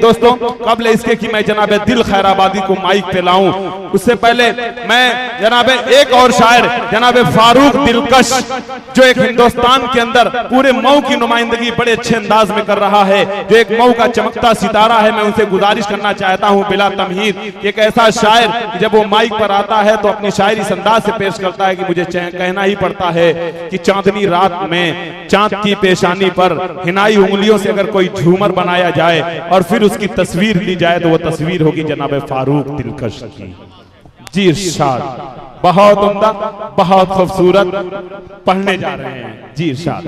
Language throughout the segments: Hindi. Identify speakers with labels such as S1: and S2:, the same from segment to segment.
S1: दोस्तों, कबल इसके कि मैं जनाब दिल खैराबादी को माइक पे लाऊं, उससे पहले मैं जनाब एक और शायर जनाब फारूक दिलकश, जो एक हिंदुस्तान के अंदर पूरे मऊ की नुमाइंदगी बड़े अच्छे अंदाज में कर रहा है, जो एक मऊ का चमकता सितारा है, मैं उनसे गुजारिश करना चाहता हूं बिला तमहीद, एक ऐसा शायर जब वो माइक पर आता है तो अपनी शायरी इस अंदाज से पेश करता है कि मुझे कहना ही पड़ता है कि चांदनी रात में चांद की पेशानी पर हिनाई उंगलियों से अगर कोई झूमर बनाया जाए और फिर उसकी तस्वीर ली जाए तो वो तस्वीर होगी जनाब फारूक दिलकश की। जी इरशाद, बहुत उम्दा, बहुत खूबसूरत पढ़ने जा रहे हैं। जी इरशाद।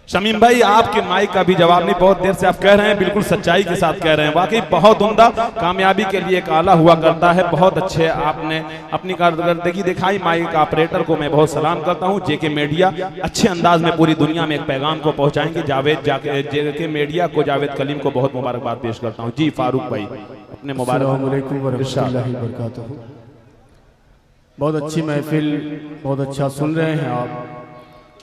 S1: शमीम भाई, आपके माइक का भी जवाब नहीं, बहुत देर से आप कह रहे हैं, बिल्कुल सच्चाई के साथ कह रहे हैं, वाकई बहुत उम्दा, कामयाबी के लिए एक आला हुआ करता है। बहुत अच्छे आपने अपनी कारकर्दगी दिखाई। माइक ऑपरेटर को मैं बहुत सलाम करता हूं। जेके मीडिया अच्छे अंदाज में पूरी दुनिया में एक पैगाम को पहुंचाएंगे। जेके मीडिया को, जावेद कलीम को बहुत मुबारकबाद पेश करता हूँ। जी फारूक भाई, अपने मुबारक।
S2: बहुत अच्छी महफिल, बहुत अच्छा सुन रहे हैं आप,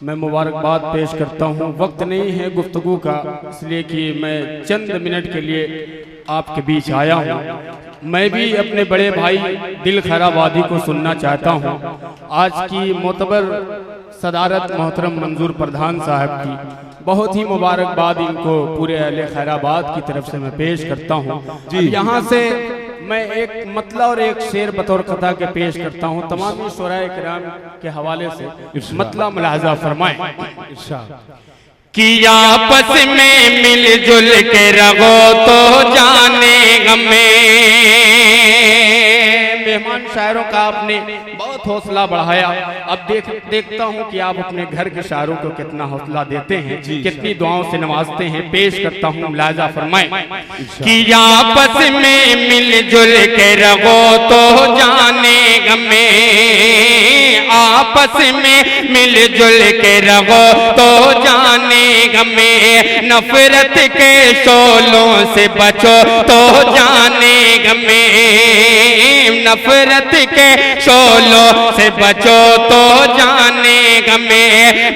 S2: मैं मुबारकबाद पेश करता हूं। वक्त नहीं है गुफ्तगू का, इसलिए कि मैं चंद मिनट के लिए आपके बीच आया हूं। मैं भी अपने बड़े भाई दिल खैराबादी को सुनना चाहता हूं। आज की मोतबर सदारत मोहतरम मंजूर प्रधान साहब की बहुत ही मुबारकबाद इनको पूरे अहले खैराबाद की तरफ से मैं पेश करता हूं। जी, यहाँ से मैं एक मतला और एक शेर बतौर कथा के पेश करता हूँ। तमाम शुराए किराम के हवाले से मतला मुलाहजा फरमाएं
S3: कि आपस में मिलजुल के रहो तो जाने गमे।
S2: मेहमान शायरों का आपने बहुत हौसला बढ़ाया। अब देखता हूं कि आप अपने घर के शायरों को कितना हौसला देते हैं, कितनी दुआओं से नवाजते हैं। पेश करता हूं, मुलाहजा फरमाएं
S3: कि आपस में मिलजुल के रहो तो जाने गमे। आपस में मिलजुल के रहो तो जाने गमे। नफरत के शोलों से बचो तो जाने गमे। नफरत के शोलों से बचो तो जाने गमे।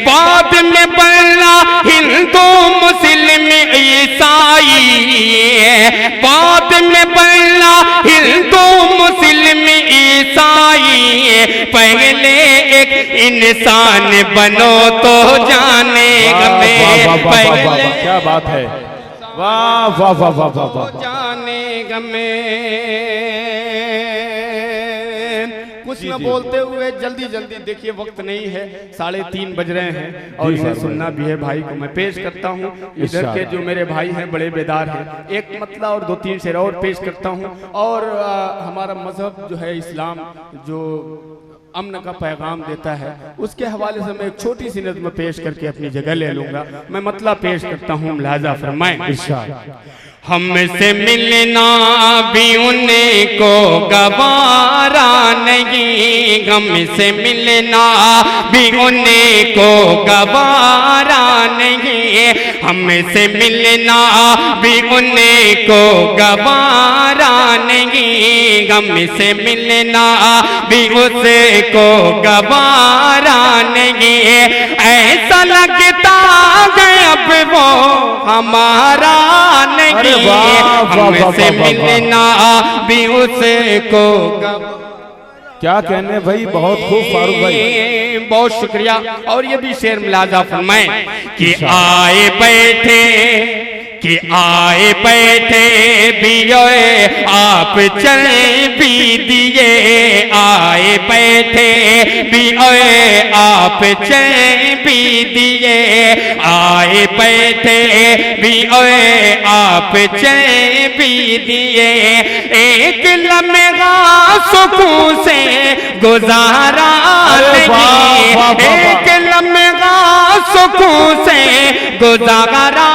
S3: बाद में बनना हिंदू मुस्लिम ईसाई, बाद में बनना हिंदू मुस्लिम ईसाई। पहले एक इंसान बनो तो जाने गमे।
S1: पहले क्या बात है, वाह वाह वाह वाह वाह वाह,
S2: जाने गमे। कुछ न बोलते हुए जल्दी जल्दी, देखिए वक्त नहीं है, 3:30 बज रहे हैं और इसे सुनना भी है। भाई को मैं पेश करता हूँ। इधर के जो मेरे भाई हैं बड़े बेदार हैं, एक मतला और 2-3 शेर और पेश करता हूँ। और हमारा मजहब जो है इस्लाम, जो अमन का पैगाम देता है, उसके हवाले से मैं एक छोटी सी नज़्म पेश करके अपनी जगह ले लूंगा। मैं मतला पेश करता हूँ, मुलाहजा फरमाएं।
S3: हमसे मिलना भी उनको गवारा नहीं। हमसे मिलना भी उनको गवारा नहीं। हमसे मिलना भी उनको गवारा नहीं। हमसे मिलना भी उसको गवारा नहीं। ऐसा लगता है अब वो हमारा नहीं। हमसे मिलना भी उसको।
S1: क्या कहने भाई, बहुत खूब फारूक भाई,
S2: बहुत शुक्रिया। और ये भी शेर मुलाहजा फरमाएं
S3: कि आए बैठे, कि आए बैठे भी आप चल भी दिए। आए बैठे भी आप चल भी दिए। आए बैठे भी आप चल भी दिए। एक लम्हा सुकून से गुजारा नहीं। एक लम्हा सुकून से गुजारा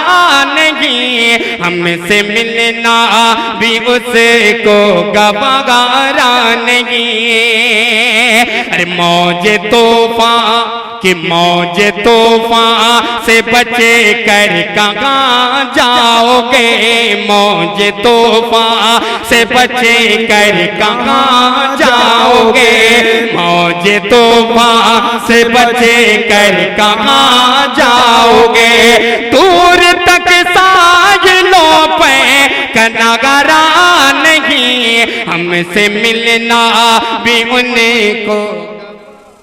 S3: नहीं। हमसे मिलना भी उसको गवारा नहीं। अरे मौजे तूफान कि मौज तूफान से बचे कर कहाँ जाओगे। मौज तूफान से बचे कर कहाँ जाओगे। मौज तूफान से बचे कर कहाँ जाओगे। दूर तक साया गनागारा नहीं, हमसे मिलना भी उनको।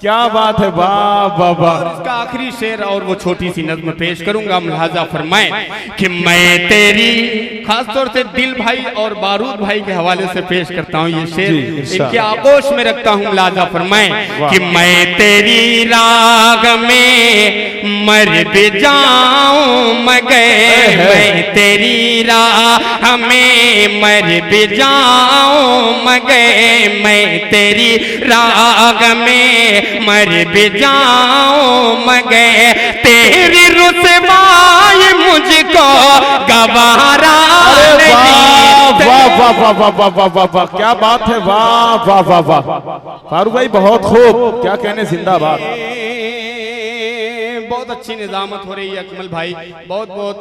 S1: क्या बात है, वाह वाह वाह।
S2: इसका आखिरी शेर और वो छोटी सी नज़्म पेश करूंगा, मुलाजा फरमाएं कि मैं तेरी, खास तौर से दिल भाई और बारूद भाई के हवाले से पेश करता हूँ ये शेर, इनके आगोश में रखता हूँ। मुलाजा फरमाएं कि मैं तेरी राग में मर भी जाऊं मगर, मैं तेरी राह में मर भी जाऊं मगर, मैं तेरी राग में मर भी जाऊं मगर, तेरी रुसवाई मुझको गवारा नहीं।
S1: वाह वाह वाह वाह वाह वाह वाह वाह, क्या बात है, वाह वाह वाह वाह। फारूक भाई बहुत खूब, क्या कहने, जिंदाबाद।
S2: बहुत अच्छी निजामत हो रही है अकमल भाई, बहुत बहुत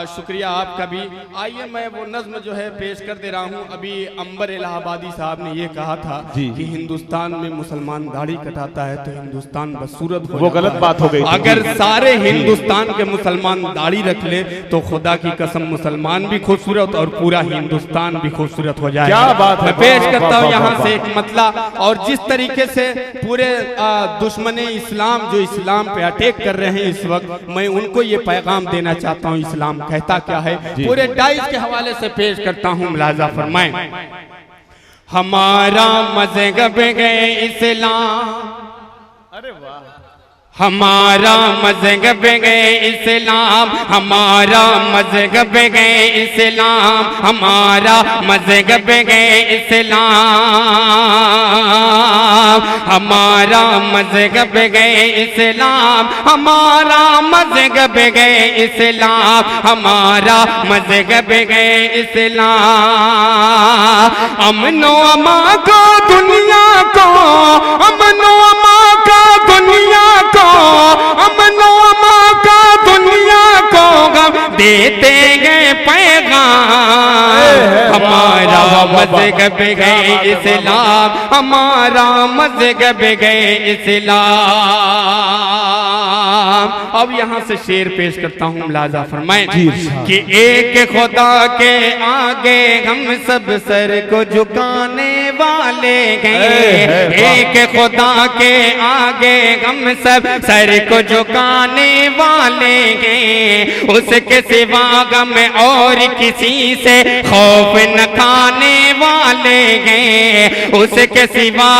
S2: शुक्रिया आपका भी। आइए मैं वो नज्म जो है पेश कर दे रहा हूँ। अभी अंबर इलाहाबादी साहब ने ये कहा था कि हिंदुस्तान में मुसलमान दाढ़ी कटाता है तो हिंदुस्तान बदसूरत हो,
S1: वो गलत बात हो गई।
S2: अगर सारे हिंदुस्तान के मुसलमान दाढ़ी रख ले तो खुदा की कसम मुसलमान भी खूबसूरत और पूरा हिंदुस्तान भी खूबसूरत हो जाए।
S1: क्या बात है,
S2: मैं पेश करता हूँ यहाँ से एक मतला, और जिस तरीके से पूरे दुश्मने इस्लाम जो इस्लाम पे अटैक कर रहे हैं इस वक्त, मैं उनको ये पैगाम देना चाहता हूँ इस्लाम कहता क्या है, पूरे डाइस के हवाले से पेश करता हूँ। मुलाजा फरमाएं, हमारा मज़हब है इस्लाम,
S1: अरे वाह,
S3: हमारा मज़हब है इस्लाम, हमारा मज़हब है इस्लाम, हमारा मज़हब है इस्लाम, हमारा मज़हब है इस्लाम, हमारा मज़हब है इस्लाम, हमारा मज़हब है इस्लाम। अमनो अमा को दुनिया को, अमनो अमा का दुनिया को, अमनो अमा का दुनिया को गम देते गए पैगाम। हमारा मज़हब है इस्लाम, हमारा मज़हब है इस्लाम। अब यहाँ से शेर पेश करता हूँ, मुलाजा फरमाएं कि एक खुदा के आगे हम सब सर को झुकाने वाले हैं, एक खुदा के आगे हम सब सर को झुकाने वाले हैं, उसके सिवा गम और किसी से खौफ न खाने वाले हैं, उसके सिवा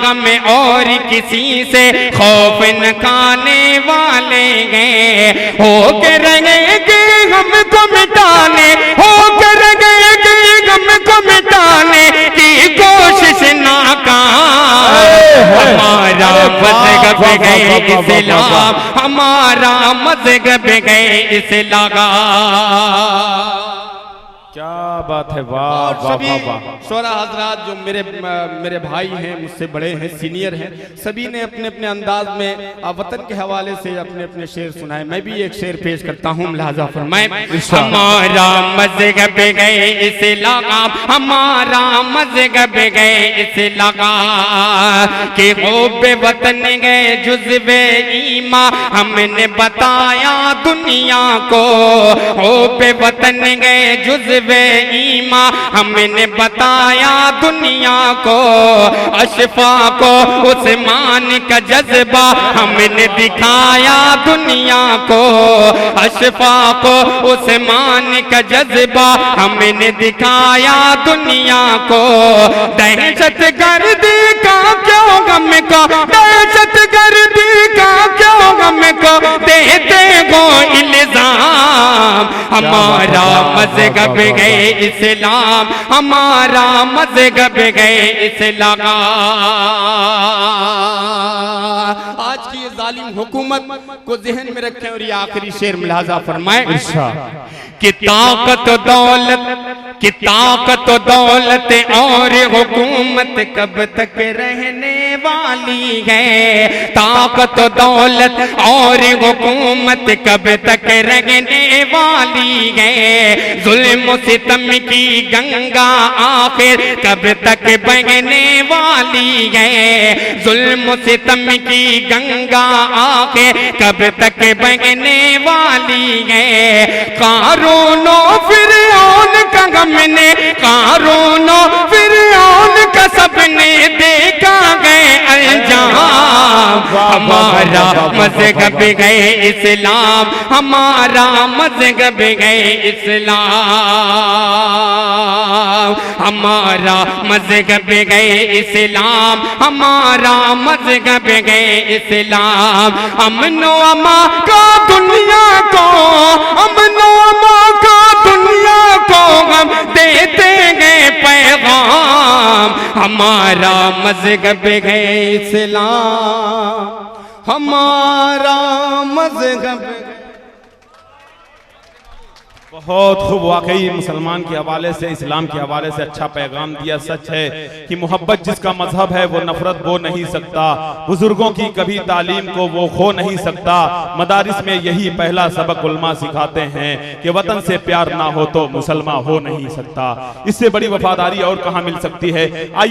S3: गम और किसी से खौफ न खाने वाले हैं। हो के रहेंगे हमको मिटाने, हो के रहेंगे हमको मिटाने की कोशिश नाकाम। हमारा मज़हब है इस्लाम, हमारा मज़हब है इस्लाम।
S1: क्या बात है, वाह वाह वाह वाह।
S2: शोरा हजरात जो मेरे भाई हैं, मुझसे बड़े हैं, सीनियर हैं, सभी ने अपने अपने अंदाज में वतन के हवाले से अपने अपने शेर सुनाए। मैं भी एक शेर पेश करता हूँ, लिहाजा फरमाएं।
S3: हमारा मज़हब है इस्लाम, हमारा मज़हब है इस्लाम, कि हुब्बे वतन गए जुज़्वे ईमान हमने बताया दुनिया को, हुब्बे वतन गए जुज़्वे ईमान हमने बताया दुनिया को, अशफा को उस्मान का जज्बा हमने दिखाया दुनिया को, अशफा को उस्मान का जज्बा हमने दिखाया दुनिया को। दहशत गर्दी का क्यों गम को, दहशत गर्दी का क्यों गम को देते हो इल्जाम। हमारा मज़हब है इस्लाम, हमारा मज़हब है इस्लाम।
S2: आज की ये जालिम हुकूमत को ज़हन में रखें और ये आखिरी शेर मुलाजा फरमाएं
S3: कि ताकत दौलत कि ताकत दौलत और हुकूमत कब तक रहने वाली है, ताकत दौलत और हुकूमत कब तक रहने वाली है, जुल्म सितम की गंगा आखिर कब तक बहने वाली है, जुल्म सितम की गंगा आखिर कब तक बहने वाली है। कारूनो फिरौन का हमने, कारूनो फिरौन का सबने देखा गए अंजाम, हमारा मज़हब गए इस्लाम, हमारा मज़हब गए इस्लाम, हमारा मज़हब गए इस्लाम, हमारा मज़हब गए इस्लाम। अमनो अमा का दुनिया को, अमनो अमा का दुनिया को हम देते गए पैगाम, हमारा मज़हब गए इस्लाम, हमारा मज़हब।
S1: बहुत खूब, वाकई मुसलमान के हवाले से, इस्लाम के हवाले से अच्छा पैगाम दिया। सच है कि मोहब्बत जिसका मजहब है वो नफरत बो नहीं सकता, बुजुर्गों की कभी तालीम को वो खो नहीं सकता। मदारिस में यही पहला सबक उलमा सिखाते हैं कि वतन से प्यार ना हो तो मुसलमान हो नहीं सकता। इससे बड़ी वफादारी और कहाँ मिल सकती है। आइए